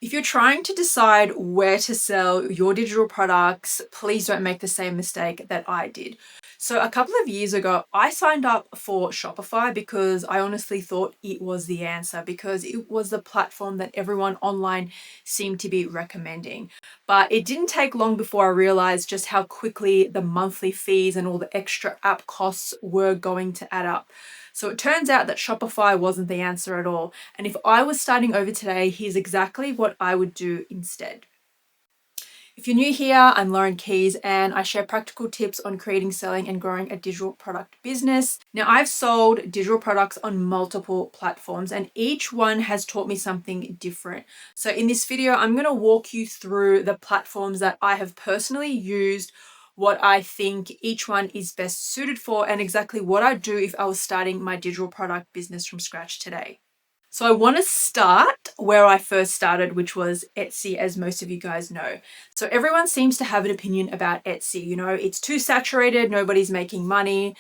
If you're trying to decide where to sell your digital products, please don't make the same mistake that I did. So, a couple of years ago, I signed up for Shopify because I honestly thought it was the answer because it was the platform that everyone online seemed to be recommending. But it didn't take long before I realized just how quickly the monthly fees and all the extra app costs were going to add up. So it turns out that Shopify wasn't the answer at all. And if I was starting over today, here's exactly what I would do instead. If you're new here, I'm Lauren Keys and I share practical tips on creating, selling, and growing a digital product business. Now, I've sold digital products on multiple platforms and each one has taught me something different. So, in this video, I'm going to walk you through the platforms that I have personally used, what I think each one is best suited for, and exactly what I'd do if I was starting my digital product business from scratch today. So I want to start where I first started, which was Etsy, as most of you guys know. So everyone seems to have an opinion about Etsy. You know, it's too saturated, nobody's making money.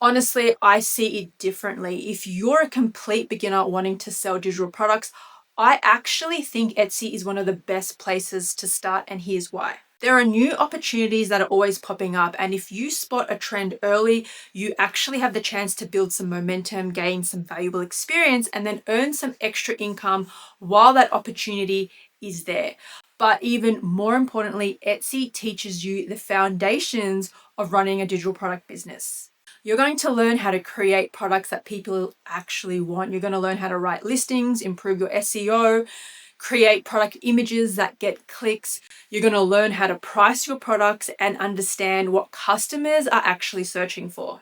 Honestly, I see it differently. If you're a complete beginner wanting to sell digital products, I actually think Etsy is one of the best places to start, and here's why. There are new opportunities that are always popping up, and if you spot a trend early, you actually have the chance to build some momentum, gain some valuable experience, and then earn some extra income while that opportunity is there. But even more importantly, Etsy teaches you the foundations of running a digital product business. You're going to learn how to create products that people actually want. You're going to learn how to write listings, improve your SEO, create product images that get clicks. You're going to learn how to price your products and understand what customers are actually searching for.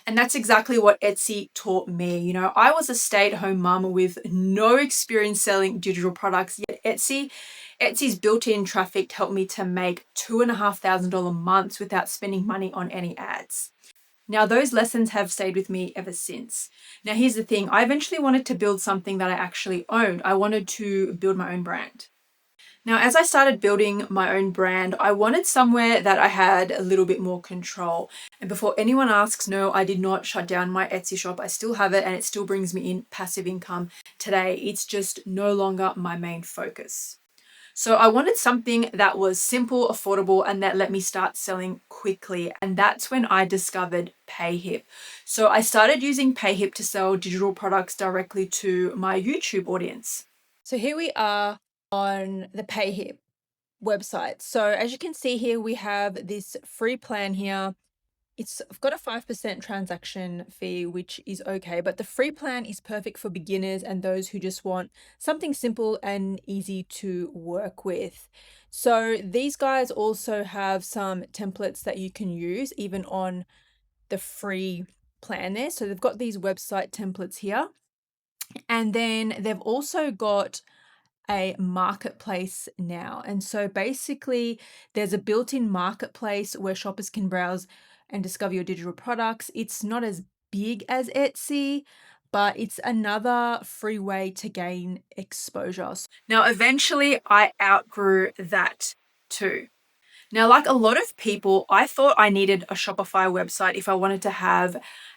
And that's exactly what Etsy taught me. You know, I was a stay-at-home mom with no experience selling digital products, yet Etsy's built-in traffic helped me to make $2,500 months without spending money on any ads. Now, those lessons have stayed with me ever since. Now, here's the thing. I eventually wanted to build something that I actually owned. I wanted to build my own brand. Now, as I started building my own brand, I wanted somewhere that I had a little bit more control. And before anyone asks, no, I did not shut down my Etsy shop. I still have it and it still brings me in passive income today. It's just no longer my main focus. So I wanted something that was simple, affordable, and that let me start selling quickly. And that's when I discovered Payhip. So I started using Payhip to sell digital products directly to my YouTube audience. So here we are on the Payhip website. So as you can see here, we have this free plan here. I've got a 5% transaction fee, which is okay, but the free plan is perfect for beginners and those who just want something simple and easy to work with. So these guys also have some templates that you can use even on the free plan there. So they've got these website templates here. And then they've also got a marketplace now. And so basically, there's a built-in marketplace where shoppers can browse and discover your digital products. It's not as big as Etsy, but it's another free way to gain exposure. Now, eventually, I outgrew that too. Now, like a lot of people, I thought I needed a Shopify website if I wanted to have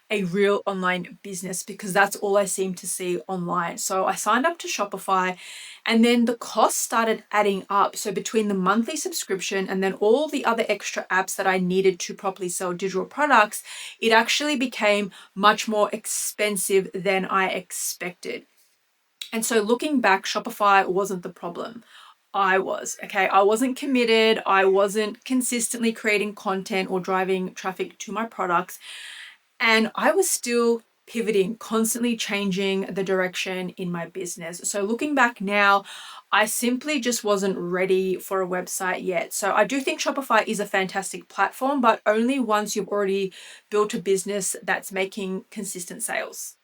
a real online business because that's all I seem to see online. So I signed up to Shopify and then the costs started adding up. So between the monthly subscription and then all the other extra apps that I needed to properly sell digital products, it actually became much more expensive than I expected. And so looking back, Shopify wasn't the problem. I wasn't committed. I wasn't consistently creating content or driving traffic to my products. And I was still pivoting, constantly changing the direction in my business. So looking back now, I simply just wasn't ready for a website yet. So I do think Shopify is a fantastic platform, but only once you've already built a business that's making consistent sales.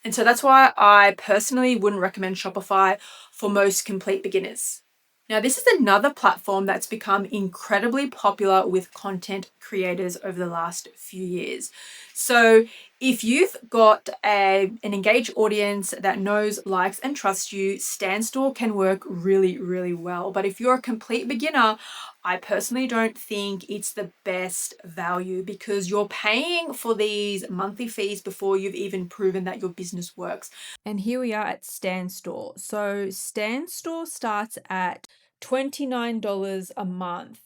And so that's why I personally wouldn't recommend Shopify for most complete beginners. Now, this is another platform that's become incredibly popular with content creators over the last few years. So If you've got an engaged audience that knows, likes, and trusts you, Standstore can work really, really well. But if you're a complete beginner, I personally don't think it's the best value because you're paying for these monthly fees before you've even proven that your business works. And here we are at Standstore. So Standstore starts at $29 a month.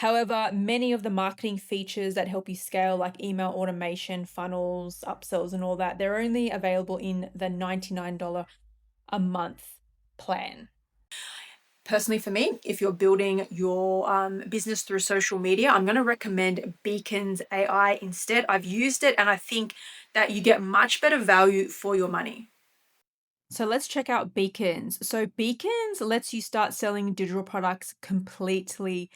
However, many of the marketing features that help you scale, like email automation, funnels, upsells, and all that, they're only available in the $99 a month plan. Personally, for me, if you're building your business through social media, I'm going to recommend Beacons AI instead. I've used it and I think that you get much better value for your money. So let's check out Beacons. So Beacons lets you start selling digital products completely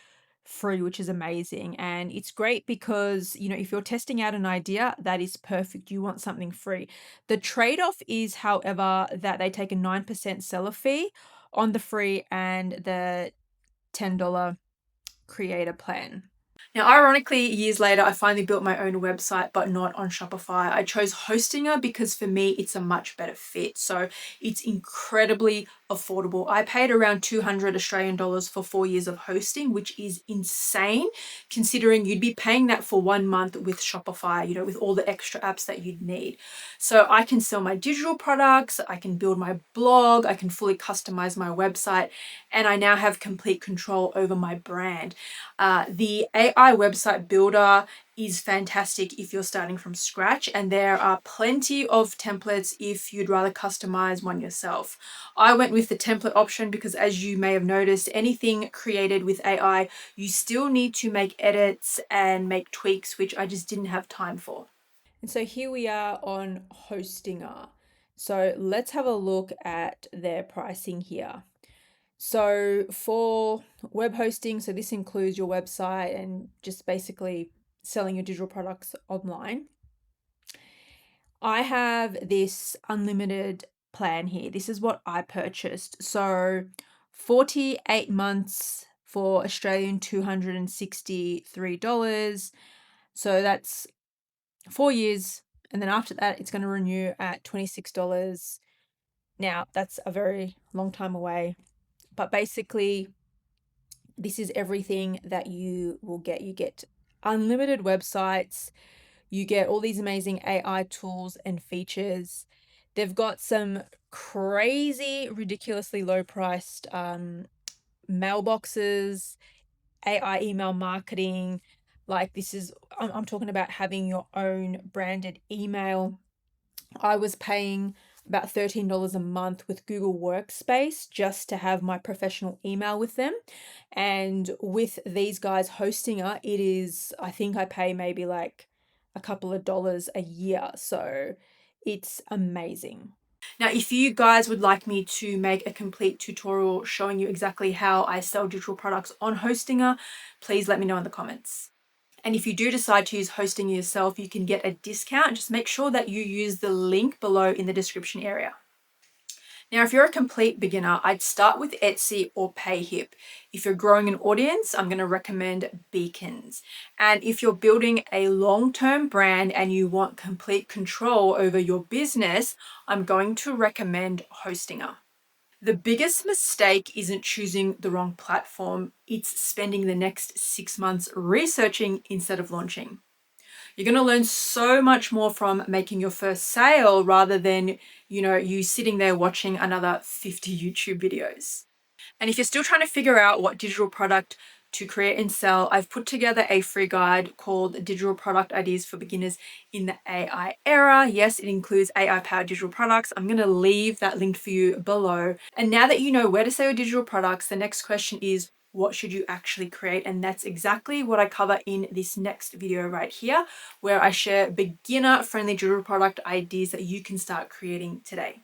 free, which is amazing. And it's great because, if you're testing out an idea, that is perfect. You want something free. The trade-off is, however, that they take a 9% seller fee on the free and the $10 creator plan. Now, ironically, years later, I finally built my own website, but not on Shopify. I chose Hostinger because for me, it's a much better fit. So it's incredibly affordable. I paid around 200 Australian dollars for 4 years of hosting, which is insane considering you'd be paying that for 1 month with Shopify, with all the extra apps that you'd need. So I can sell my digital products, I can build my blog, I can fully customize my website, and I now have complete control over my brand. The AI website builder is fantastic if you're starting from scratch, and there are plenty of templates if you'd rather customize one yourself. I went with the template option because, as you may have noticed, anything created with AI, you still need to make edits and make tweaks, which I just didn't have time for. And so here we are on Hostinger. So let's have a look at their pricing here. So for web hosting, so this includes your website and just basically selling your digital products online. I have this unlimited plan here. This is what I purchased. So 48 months for Australian $263. So that's 4 years. And then after that, it's going to renew at $26. Now, that's a very long time away. But basically, this is everything that you will get. You get unlimited websites. You get all these amazing AI tools and features. They've got some crazy, ridiculously low priced mailboxes, AI email marketing. Like I'm talking about having your own branded email. I was paying about $13 a month with Google Workspace just to have my professional email with them. And with these guys Hostinger, I think I pay maybe like a couple of dollars a year. So it's amazing. Now, if you guys would like me to make a complete tutorial showing you exactly how I sell digital products on Hostinger, please let me know in the comments. And if you do decide to use Hostinger yourself, you can get a discount. Just make sure that you use the link below in the description area. Now, if you're a complete beginner, I'd start with Etsy or Payhip. If you're growing an audience, I'm going to recommend Beacons. And if you're building a long-term brand and you want complete control over your business, I'm going to recommend Hostinger. The biggest mistake isn't choosing the wrong platform, it's spending the next 6 months researching instead of launching. You're going to learn so much more from making your first sale rather than, you sitting there watching another 50 YouTube videos. And if you're still trying to figure out what digital product to create and sell, I've put together a free guide called Digital Product Ideas for Beginners in the AI Era. Yes, it includes AI-powered digital products. I'm going to leave that linked for you below. And now that you know where to sell your digital products, the next question is, what should you actually create? And that's exactly what I cover in this next video right here, where I share beginner-friendly digital product ideas that you can start creating today.